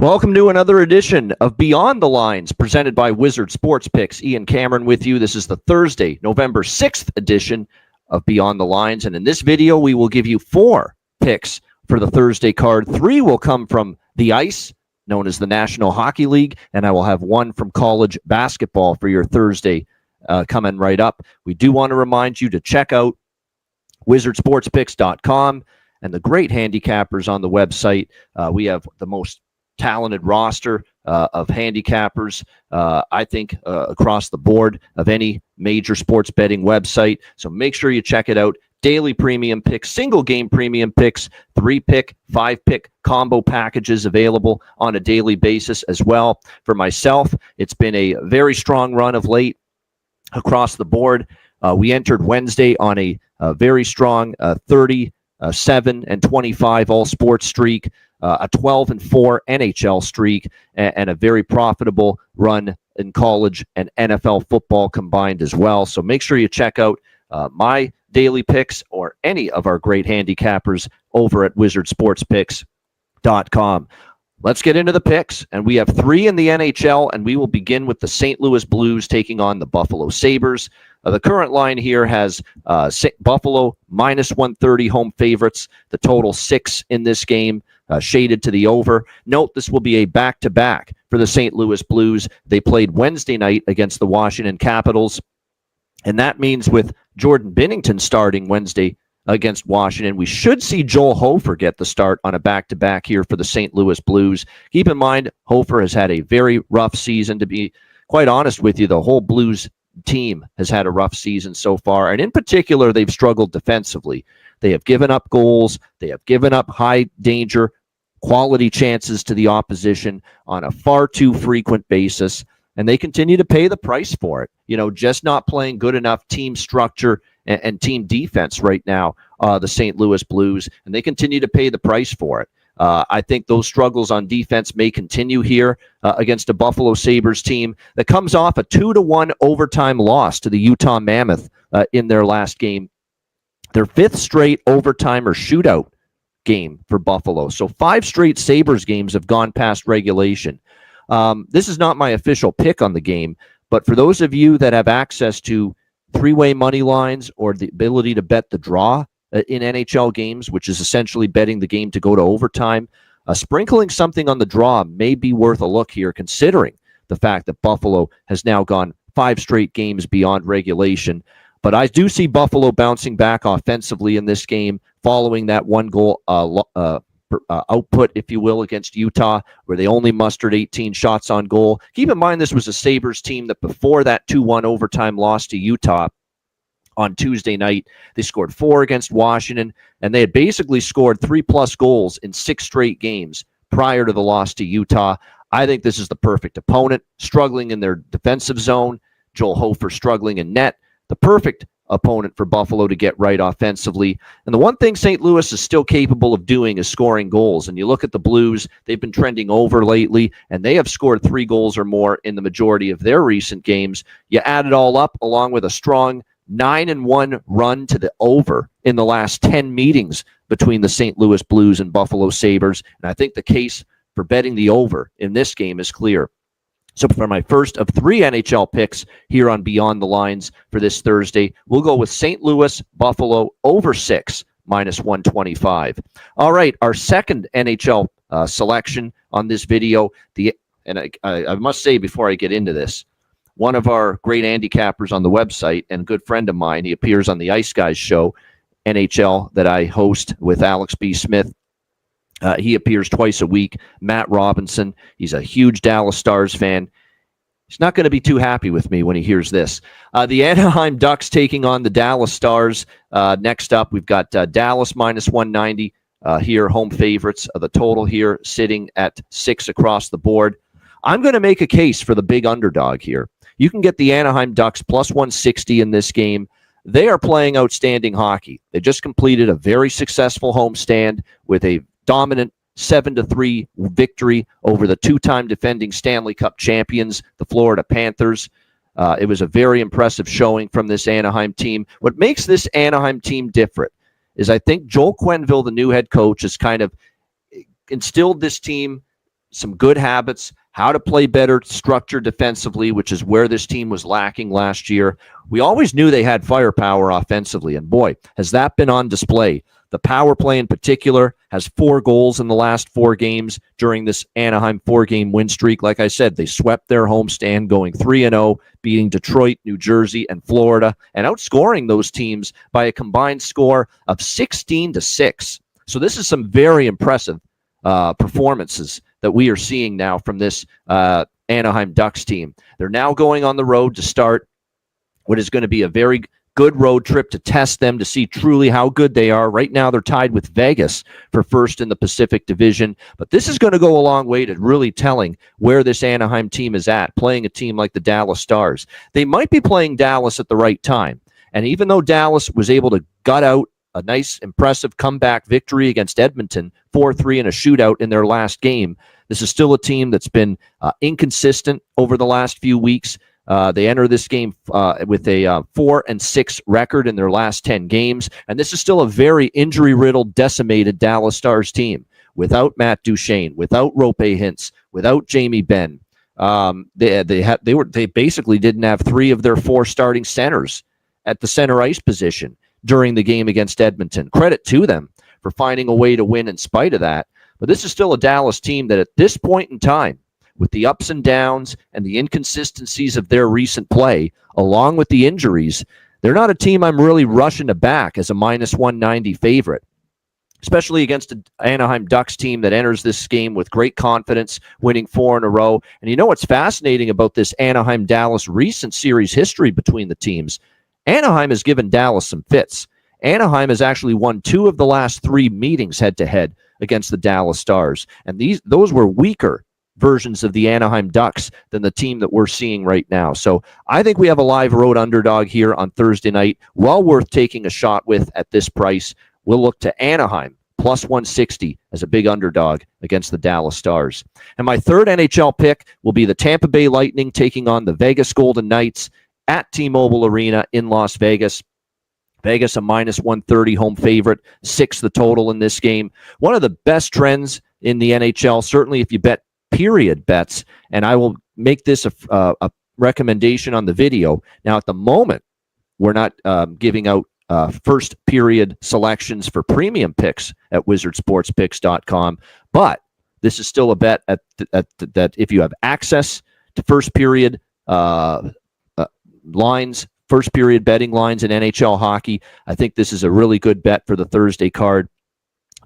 Welcome to another edition of Beyond the Lines, presented by Wizard Sports Picks. Ian Cameron with you. This is the Thursday, November 6th edition of Beyond the Lines. And in this video, we will give you 4 picks for the Thursday card. 3 will come from the ice, known as the National Hockey League, and I will have 1 from college basketball for your Thursday coming right up. We do want to remind you to check out wizardsportspicks.com and the great handicappers on the website. We have the most talented roster of handicappers, I think, across the board of any major sports betting website. So make sure you check it out. Daily premium picks, single game premium picks, 3-pick, 5-pick combo packages available on a daily basis as well. For myself, it's been a very strong run of late across the board. We entered Wednesday on a very strong 37-25 all sports streak, a 12-4 NHL streak, and a very profitable run in college and NFL football combined as well. So make sure you check out my daily picks or any of our great handicappers over at wizardsportspicks.com. Let's get into the picks, and we have 3 in the NHL, and we will begin with the St. Louis Blues taking on the Buffalo Sabres. The current line here has Buffalo minus 130 home favorites, the total 6 in this game, shaded to the over. Note this will be a back-to-back for the St. Louis Blues. They played Wednesday night against the Washington Capitals, and that means with Jordan Binnington starting Wednesday against Washington, we should see Joel Hofer get the start on a back-to-back here for the St. Louis Blues. Keep in mind, Hofer has had a very rough season. To be quite honest with you, the whole Blues team has had a rough season so far, and in particular, they've struggled defensively. They have given up goals. They have given up high danger, quality chances to the opposition on a far too frequent basis, and they continue to pay the price for it. You know, just not playing good enough team structure and team defense right now, the St. Louis Blues, and they continue to pay the price for it. I think those struggles on defense may continue here against a Buffalo Sabres team that comes off a 2-1 overtime loss to the Utah Mammoth in their last game. Their 5th straight overtime or shootout game for Buffalo. So 5 straight Sabres games have gone past regulation. This is not my official pick on the game, but for those of you that have access to 3-way money lines or the ability to bet the draw in NHL games, which is essentially betting the game to go to overtime, sprinkling something on the draw may be worth a look here, considering the fact that Buffalo has now gone 5 straight games beyond regulation. But I do see Buffalo bouncing back offensively in this game following that 1-goal output, if you will, against Utah, where they only mustered 18 shots on goal. Keep in mind, this was a Sabres team that before that 2-1 overtime loss to Utah on Tuesday night, they scored 4 against Washington, and they had basically scored 3+ goals in 6 straight games prior to the loss to Utah. I think this is the perfect opponent, struggling in their defensive zone. Joel Hofer struggling in net. The perfect opponent for Buffalo to get right offensively. And the one thing St. Louis is still capable of doing is scoring goals. And you look at the Blues, they've been trending over lately, and they have scored 3 goals or more in the majority of their recent games. You add it all up, along with a strong 9-1 run to the over in the last 10 meetings between the St. Louis Blues and Buffalo Sabres. And I think the case for betting the over in this game is clear. So for my first of 3 NHL picks here on Beyond the Lines for this Thursday, we'll go with St. Louis, Buffalo, over 6, minus 125. All right, our second NHL selection on this video, I must say before I get into this, one of our great handicappers on the website and a good friend of mine, he appears on the Ice Guys show, NHL, that I host with Alex B. Smith. He appears twice a week. Matt Robinson, he's a huge Dallas Stars fan. He's not going to be too happy with me when he hears this. The Anaheim Ducks taking on the Dallas Stars. Next up, we've got Dallas minus 190 here, home favorites. The total here sitting at 6 across the board. I'm going to make a case for the big underdog here. You can get the Anaheim Ducks plus 160 in this game. They are playing outstanding hockey. They just completed a very successful homestand with a dominant 7-3 victory over the 2-time defending Stanley Cup champions, the Florida Panthers. It was a very impressive showing from this Anaheim team. What makes this Anaheim team different is I think Joel Quenneville, the new head coach, has kind of instilled this team some good habits, how to play better structure defensively, which is where this team was lacking last year. We always knew they had firepower offensively, and boy, has that been on display. The power play in particular has 4 goals in the last 4 games during this Anaheim 4-game win streak. Like I said, they swept their homestand, going 3-0, beating Detroit, New Jersey, and Florida, and outscoring those teams by a combined score of 16-6. So this is some very impressive performances that we are seeing now from this Anaheim Ducks team. They're now going on the road to start what is going to be a very good road trip to test them, to see truly how good they are. Right now, they're tied with Vegas for first in the Pacific Division, but this is going to go a long way to really telling where this Anaheim team is at, playing a team like the Dallas Stars. They might be playing Dallas at the right time, and even though Dallas was able to gut out a nice, impressive comeback victory against Edmonton, 4-3 in a shootout in their last game, this is still a team that's been inconsistent over the last few weeks. They enter this game with a 4-6 record in their last 10 games, and this is still a very injury-riddled, decimated Dallas Stars team. Without Matt Duchene, without Rope Hintz, without Jamie Benn, they basically didn't have 3 of their 4 starting centers at the center ice position during the game against Edmonton. Credit to them for finding a way to win in spite of that. But this is still a Dallas team that at this point in time, with the ups and downs and the inconsistencies of their recent play, along with the injuries, they're not a team I'm really rushing to back as a -190 favorite, especially against an Anaheim Ducks team that enters this game with great confidence, winning 4 in a row. And you know what's fascinating about this Anaheim-Dallas recent series history between the teams? Anaheim has given Dallas some fits. Anaheim has actually won 2 of the last 3 meetings head-to-head against the Dallas Stars. And those were weaker versions of the Anaheim Ducks than the team that we're seeing right now. So I think we have a live road underdog here on Thursday night, well worth taking a shot with at this price. We'll look to Anaheim +160 as a big underdog against the Dallas Stars. And my third NHL pick will be the Tampa Bay Lightning taking on the Vegas Golden Knights at T-Mobile Arena in Las Vegas. Vegas a -130 home favorite, 6 the total in this game. One of the best trends in the NHL, certainly if you bet period bets, and I will make this a recommendation on the video. Now, at the moment, we're not giving out first period selections for premium picks at wizardsportspicks.com, but this is still a bet that if you have access to first period lines, first period betting lines in NHL hockey, I think this is a really good bet for the Thursday card.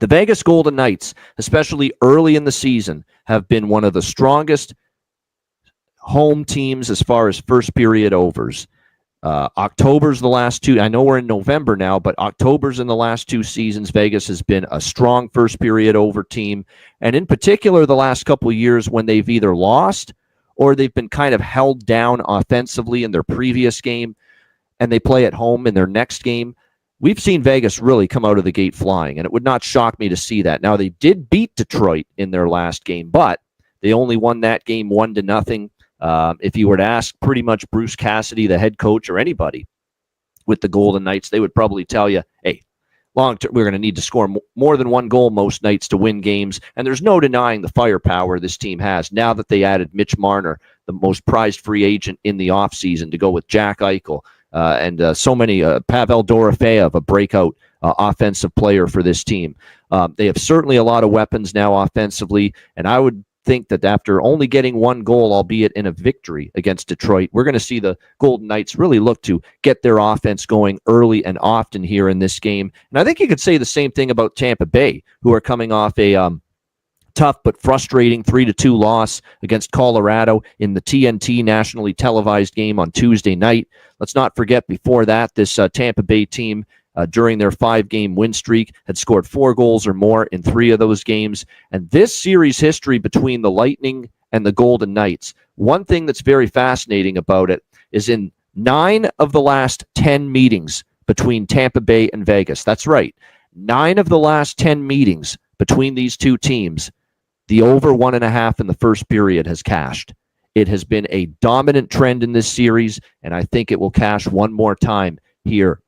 The Vegas Golden Knights, especially early in the season, have been one of the strongest home teams as far as first period overs. October's the last 2. I know we're in November now, but October's in the last 2 seasons. Vegas has been a strong first period over team. And in particular, the last couple of years when they've either lost or they've been kind of held down offensively in their previous game and they play at home in their next game, we've seen Vegas really come out of the gate flying, and it would not shock me to see that. Now, they did beat Detroit in their last game, but they only won that game 1-0. If you were to ask pretty much Bruce Cassidy, the head coach, or anybody with the Golden Knights, they would probably tell you, hey, long term, we're going to need to score more than 1 goal most nights to win games. And there's no denying the firepower this team has now that they added Mitch Marner, the most prized free agent in the offseason, to go with Jack Eichel. And so many, Pavel Dorofeyev, a breakout offensive player for this team. They have certainly a lot of weapons now offensively, and I would think that after only getting 1 goal, albeit in a victory against Detroit, we're going to see the Golden Knights really look to get their offense going early and often here in this game. And I think you could say the same thing about Tampa Bay, who are coming off a tough but frustrating 3-2 loss against Colorado in the TNT nationally televised game on Tuesday night. Let's not forget before that, this Tampa Bay team during their 5-game win streak had scored 4 goals or more in 3 of those games. And this series history between the Lightning and the Golden Knights, one thing that's very fascinating about it is in 9 of the last 10 meetings between Tampa Bay and Vegas. That's right. 9 of the last 10 meetings between these two teams, the over 1.5 in the first period has cashed. It has been a dominant trend in this series, and I think it will cash one more time here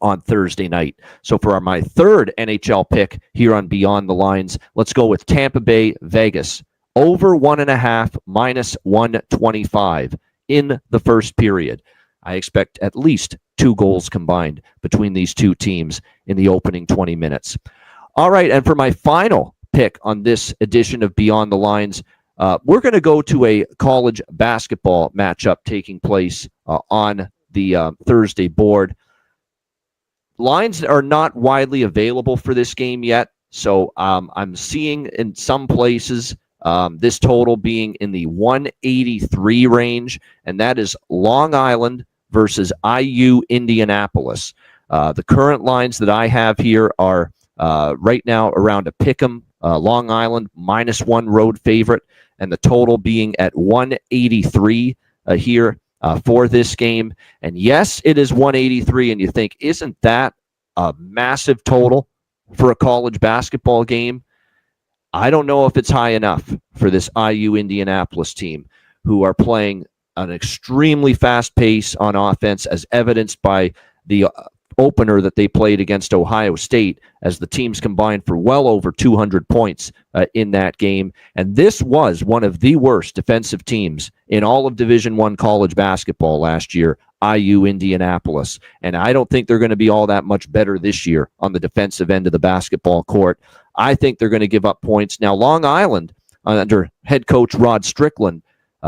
on Thursday night. So for my third NHL pick here on Beyond the Lines, let's go with Tampa Bay Vegas Over 1.5, minus 125 in the first period. I expect at least 2 goals combined between these two teams in the opening 20 minutes. All right, and for my final pick on this edition of Beyond the Lines, we're going to go to a college basketball matchup taking place on the Thursday board. Lines are not widely available for this game yet, so I'm seeing in some places this total being in the 183 range, and that is Long Island versus IU Indianapolis. The current lines that I have here are right now around a pick'em. Long Island -1 road favorite, and the total being at 183 here for this game. And yes, it is 183, and you think, isn't that a massive total for a college basketball game? I don't know if it's high enough for this IU Indianapolis team, who are playing an extremely fast pace on offense, as evidenced by the opener that they played against Ohio State, as the teams combined for well over 200 points in that game. And this was one of the worst defensive teams in all of Division I college basketball last year, IU Indianapolis. And I don't think they're going to be all that much better this year on the defensive end of the basketball court. I think they're going to give up points. Now, Long Island, under head coach Rod Strickland,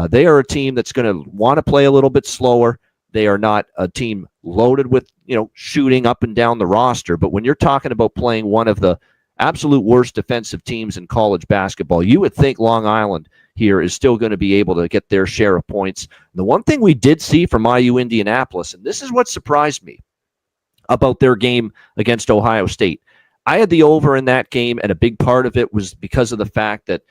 they are a team that's going to want to play a little bit slower. They are not a team loaded with, shooting up and down the roster. But when you're talking about playing one of the absolute worst defensive teams in college basketball, you would think Long Island here is still going to be able to get their share of points. The one thing we did see from IU Indianapolis, and this is what surprised me about their game against Ohio State. I had the over in that game, and a big part of it was because of the fact that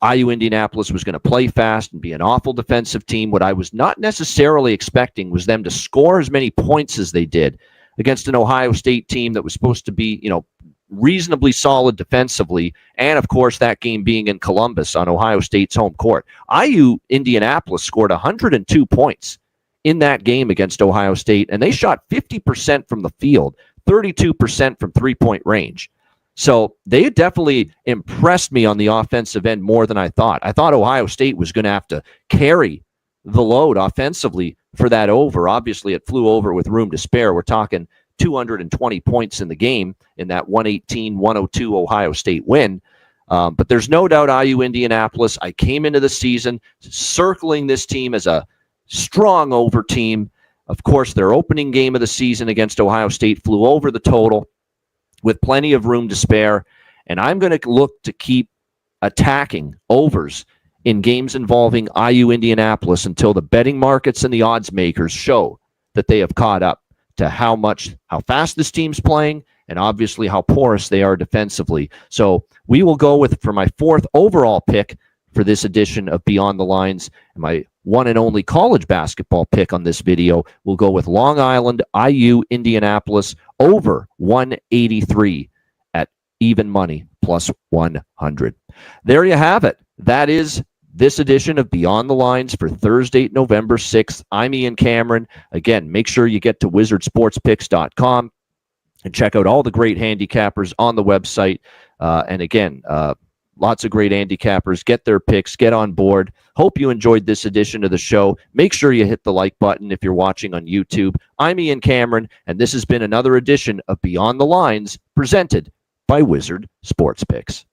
IU Indianapolis was going to play fast and be an awful defensive team. What I was not necessarily expecting was them to score as many points as they did against an Ohio State team that was supposed to be, reasonably solid defensively. And of course, that game being in Columbus on Ohio State's home court. IU Indianapolis scored 102 points in that game against Ohio State, and they shot 50% from the field, 32% from three-point range. So they definitely impressed me on the offensive end more than I thought. I thought Ohio State was going to have to carry the load offensively for that over. Obviously, it flew over with room to spare. We're talking 220 points in the game in that 118-102 Ohio State win. But there's no doubt IU Indianapolis, I came into the season circling this team as a strong over team. Of course, their opening game of the season against Ohio State flew over the total with plenty of room to spare. And I'm going to look to keep attacking overs in games involving IU Indianapolis until the betting markets and the odds makers show that they have caught up to how fast this team's playing, and obviously how porous they are defensively. So we will go with, for my fourth overall pick for this edition of Beyond the Lines, and my one and only college basketball pick on this video, we'll go with Long Island, IU Indianapolis, over 183 at even money, plus 100. There you have it. That is this edition of Beyond the Lines for Thursday, November 6th. I'm Ian Cameron. Again, make sure you get to wizardsportspicks.com and check out all the great handicappers on the website. And again, lots of great handicappers. Get their picks. Get on board. Hope you enjoyed this edition of the show. Make sure you hit the like button if you're watching on YouTube. I'm Ian Cameron, and this has been another edition of Beyond the Lines, presented by Wizard Sports Picks.